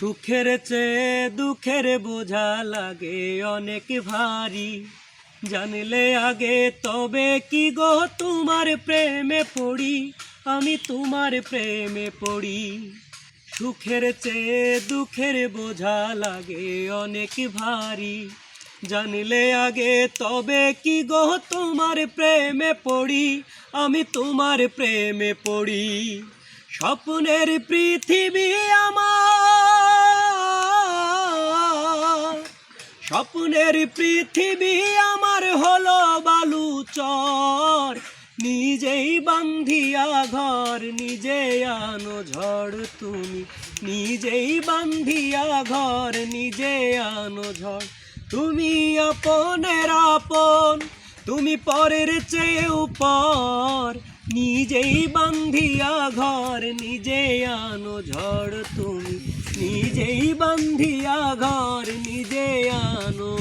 সুখের চেয়ে দুঃখের বোঝা লাগে অনেক ভারী। জানলে আগে তবে কি গো তোমার প্রেমে পড়ি, আমি তোমার প্রেমে পড়ি। সুখের চেয়ে দুঃখের বোঝা লাগে অনেক ভারী। জানলে আগে তবে কি গো তোমার প্রেমে পড়ি, আমি তোমার প্রেমে পড়ি। স্বপ্নের পৃথিবী আমার, স্বপ্নের পৃথিবী আমার হলো বালুচর। নিজেই বান্ধিয়া ঘর নিজে আনো ঝড় তুমি, নিজেই বান্ধিয়া ঘর নিজে আনো ঝড়। তুমি আপনের আপন, তুমি পরের চেয়েও পর। নিজেই বান্ধিয়া ঘর নিজে আনো ঝড় তুমি, নিজেই বান্ধিয়া ঘর নিজে আনো